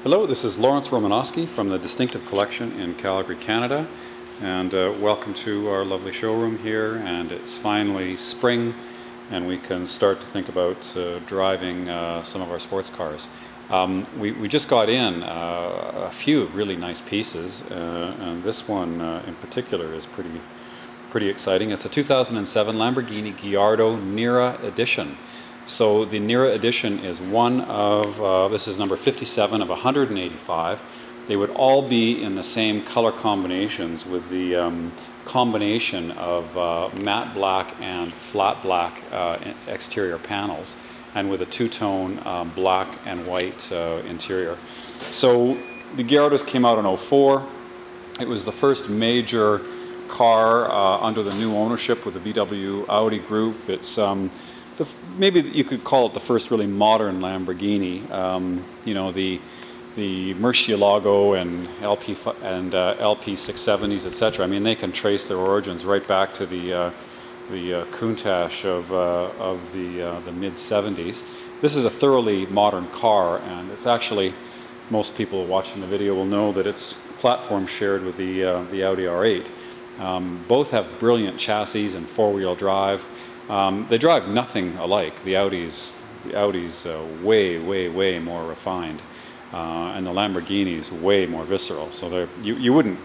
Hello, this is Lromanosky from the Distinctive Collection in Calgary, Canada, and welcome to our lovely showroom here. And it's finally spring, and we can start to think about driving some of our sports cars. We just got in a few really nice pieces, and this one in particular is pretty exciting. It's a 2007 Lamborghini Gallardo Nera Edition. So the Nera Edition is one of, this is number 57 of 185. They would all be in the same color combinations with the combination of matte black and flat black exterior panels, and with a two-tone black and white interior. So the Gallardos came out in '04. It was the first major car under the new ownership with the VW Audi group. It's maybe you could call it the first really modern Lamborghini. You know, the Murcielago and LP 670s, etc. I mean, they can trace their origins right back to the Countach of the mid 70s. This is a thoroughly modern car, and it's actually, most people watching the video will know that it's platform shared with the Audi R8. Both have brilliant chassis and four-wheel drive. They drive nothing alike. The Audi's way more refined, and the Lamborghini's way more visceral. So you wouldn't.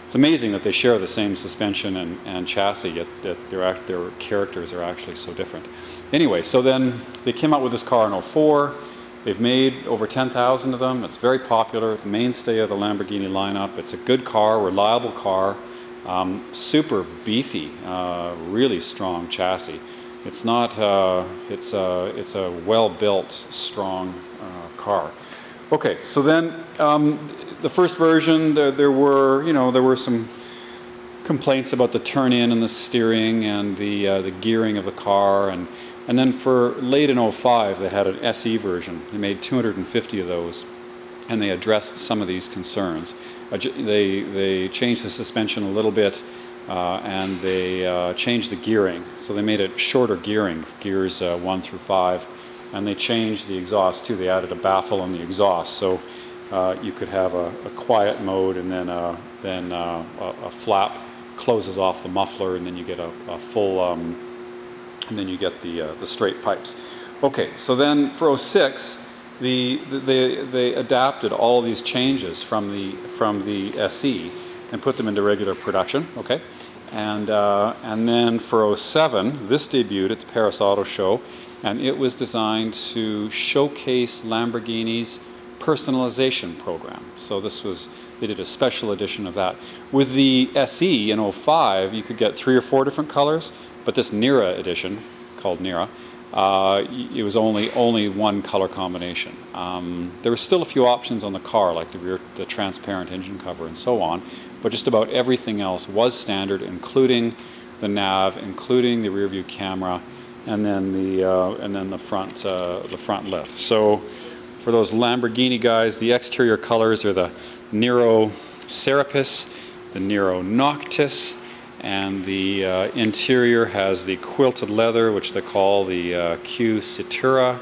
It's amazing that they share the same suspension and chassis, yet that their characters are actually so different. Anyway, so then they came out with this car in '04. They've made over 10,000 of them. It's very popular. The mainstay of the Lamborghini lineup. It's a good car, reliable car. Super beefy, really strong chassis. It's not. It's a well-built, strong car. Okay, so then the first version, there were some complaints about the turn-in and the steering and the gearing of the car, and then for late in '05 they had an SE version. They made 250 of those, and they addressed some of these concerns. They changed the suspension a little bit, and they changed the gearing. So they made it shorter gearing, gears 1 through 5, and they changed the exhaust too. They added a baffle on the exhaust, so you could have a quiet mode, and then a flap closes off the muffler, and then you get a full, and then you get the straight pipes. Okay, so then for '06. They adapted all these changes from the SE and put them into regular production. Okay, and then for '07, this debuted at the Paris Auto Show, and it was designed to showcase Lamborghini's personalization program. So they did a special edition of that. With the SE in '05, you could get 3 or 4 different colors, but this Nera edition, called Nera, it was only one color combination. There were still a few options on the car, like the transparent engine cover and so on, but just about everything else was standard, including the nav, including the rear view camera, and then the front lift. So for those Lamborghini guys, the exterior colors are the Nero Serapis, the Nero Noctis, and the interior has the quilted leather, which they call the Q Citura,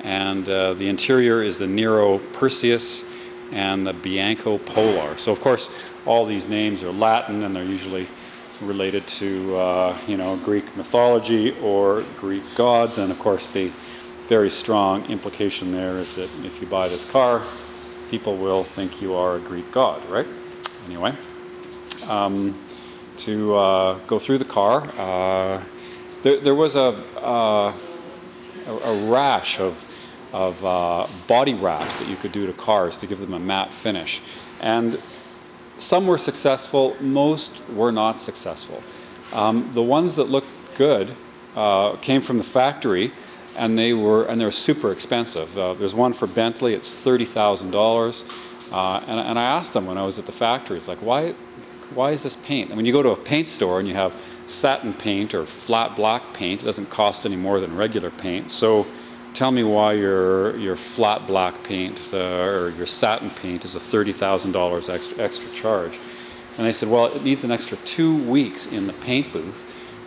and the interior is the Nero Perseus and the Bianco Polar. So of course all these names are Latin, and they're usually related to Greek mythology or Greek gods, and of course the very strong implication there is that if you buy this car, people will think you are a Greek god, right? Anyway. To go through the car, there was a rash of body wraps that you could do to cars to give them a matte finish, and some were successful, most were not successful. The ones that looked good came from the factory, and they're super expensive. There's one for Bentley, it's $30,000, and I asked them when I was at the factory, it's like, why is this paint? And when you go to a paint store and you have satin paint or flat black paint, it doesn't cost any more than regular paint. So tell me why your flat black paint or your satin paint is a $30,000 extra charge. And they said, well, it needs an extra 2 weeks in the paint booth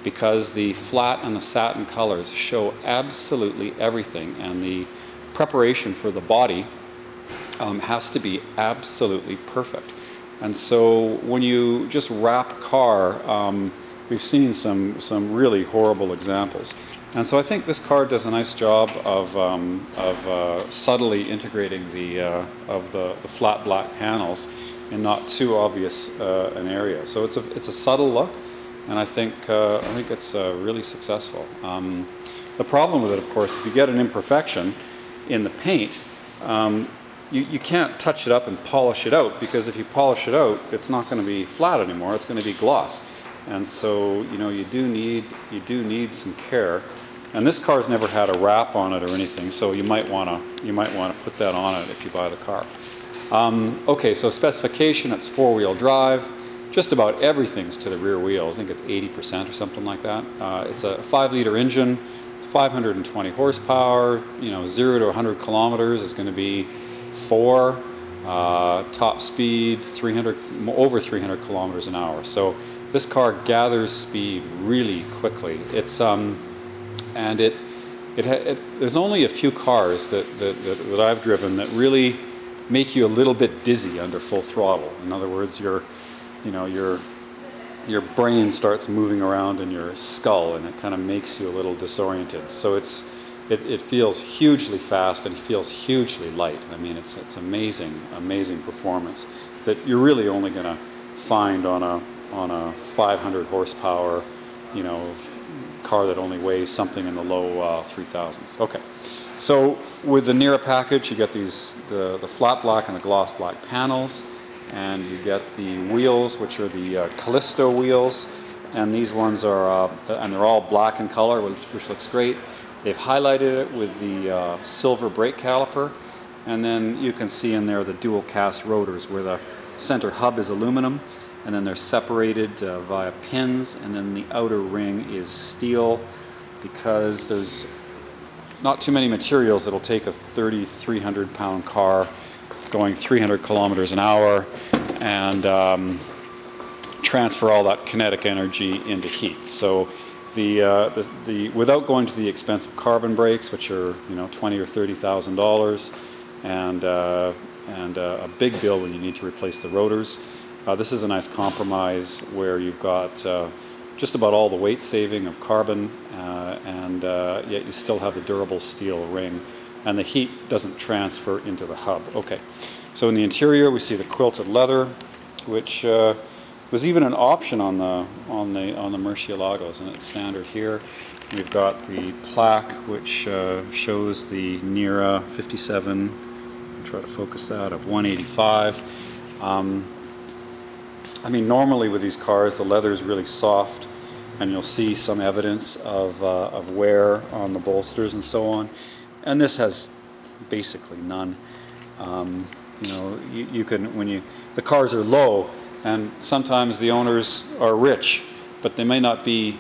because the flat and the satin colors show absolutely everything, and the preparation for the body has to be absolutely perfect. And so when you just wrap a car, we've seen some really horrible examples. And so I think this car does a nice job of subtly integrating the flat black panels in not too obvious an area. So it's a subtle look, and I think it's really successful. The problem with it, of course, if you get an imperfection in the paint, you can't touch it up and polish it out, because if you polish it out, it's not going to be flat anymore. It's going to be gloss. And so, you know, you do need some care. And this car's never had a wrap on it or anything, so you might want to put that on it if you buy the car. Okay, so specification, it's 4-wheel drive. Just about everything's to the rear wheel. I think it's 80% or something like that. It's a 5-liter engine. It's 520 horsepower. You know, 0 to 100 kilometers is going to be 4. Top speed over 300 kilometers an hour. So this car gathers speed really quickly. It's there's only a few cars that I've driven that really make you a little bit dizzy under full throttle. In other words, your brain starts moving around in your skull, and it kind of makes you a little disoriented. So it feels hugely fast and it feels hugely light. I mean, it's amazing performance that you're really only going to find on a 500 horsepower, you know, car that only weighs something in the low 3000s. Okay, so with the Nera package, you get the flat black and the gloss black panels, and you get the wheels, which are the Callisto wheels, and these ones are and they're all black in color, which looks great. They've highlighted it with the silver brake caliper, and then you can see in there the dual cast rotors where the center hub is aluminum, and then they're separated via pins, and then the outer ring is steel, because there's not too many materials that'll take a 3,300 pound car going 300 kilometers an hour and transfer all that kinetic energy into heat. So without going to the expensive carbon brakes, which are, you know, $20,000 or $30,000, and a big bill when you need to replace the rotors. This is a nice compromise where you've got just about all the weight saving of carbon, and yet you still have the durable steel ring, and the heat doesn't transfer into the hub. Okay, so in the interior we see the quilted leather, which was even an option on the Murciélagos, and it's standard here. We've got the plaque, which shows the Nera 57. I'll try to focus that, of 185. I mean, normally with these cars, the leather is really soft, and you'll see some evidence of wear on the bolsters and so on. And this has basically none. You know, you can, the cars are low, and sometimes the owners are rich, but they may not be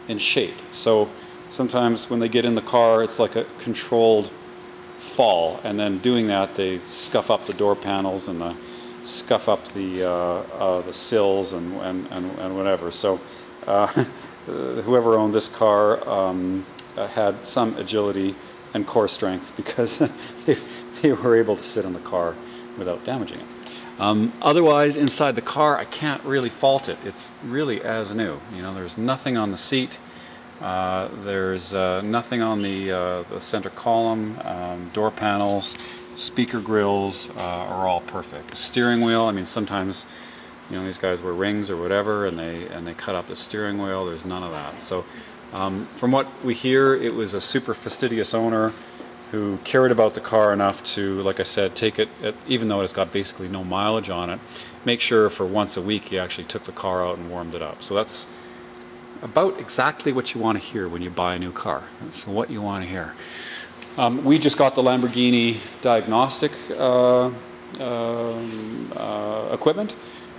in shape. So sometimes when they get in the car, it's like a controlled fall, and then doing that, they scuff up the door panels and scuff up the sills and whatever. So whoever owned this car had some agility and core strength, because they were able to sit in the car without damaging it. Otherwise, inside the car, I can't really fault it. It's really as new. You know, there's nothing on the seat. There's nothing on the center column, door panels. Speaker grills are all perfect. The steering wheel, I mean, sometimes, you know, these guys wear rings or whatever, and they cut up the steering wheel. There's none of that. So from what we hear, it was a super fastidious owner who cared about the car enough to, like I said, take it, even though it's got basically no mileage on it, make sure for once a week he actually took the car out and warmed it up. So that's about exactly what you want to hear when you buy a new car. That's what you want to hear. We just got the Lamborghini Diagnostic equipment,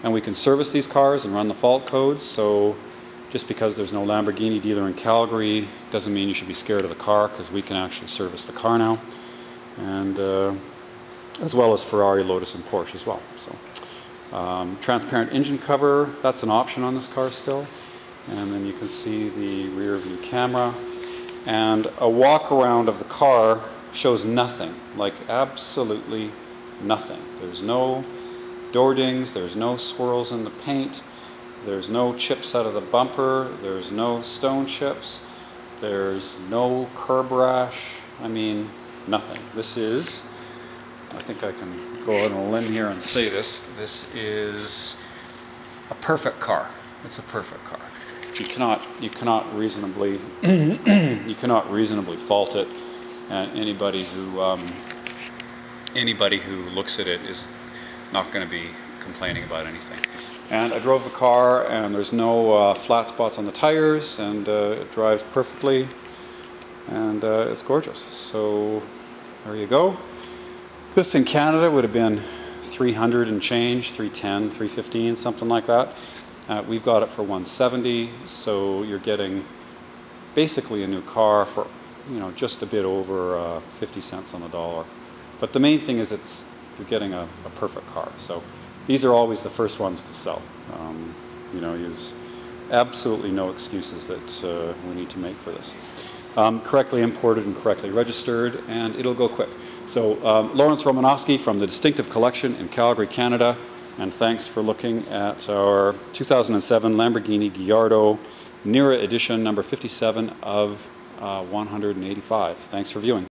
and we can service these cars and run the fault codes. So just because there's no Lamborghini dealer in Calgary doesn't mean you should be scared of the car, because we can actually service the car now, and as well as Ferrari, Lotus, and Porsche as well. So transparent engine cover, that's an option on this car still. And then you can see the rear view camera. And a walk around of the car shows nothing, like absolutely nothing. There's no door dings, there's no swirls in the paint, there's no chips out of the bumper, there's no stone chips, there's no curb rash. I mean, nothing. This is, I think I can go out on a limb here and say this is a perfect car. It's a perfect car. You cannot reasonably you cannot reasonably fault it, and anybody who looks at it is not going to be complaining about anything. And I drove the car, and there's no flat spots on the tires, and it drives perfectly, and it's gorgeous. So there you go. This in Canada would have been 300 and change, 310, 315, something like that. We've got it for 170, so you're getting basically a new car for, you know, just a bit over 50 cents on the dollar. But the main thing is you're getting a perfect car. So these are always the first ones to sell. You know, there's absolutely no excuses that we need to make for this. Correctly imported and correctly registered, and it'll go quick. So Lromanosky from the Distinctive Collection in Calgary, Canada. And thanks for looking at our 2007 Lamborghini Gallardo Nera Edition, number 57 of 185. Thanks for viewing.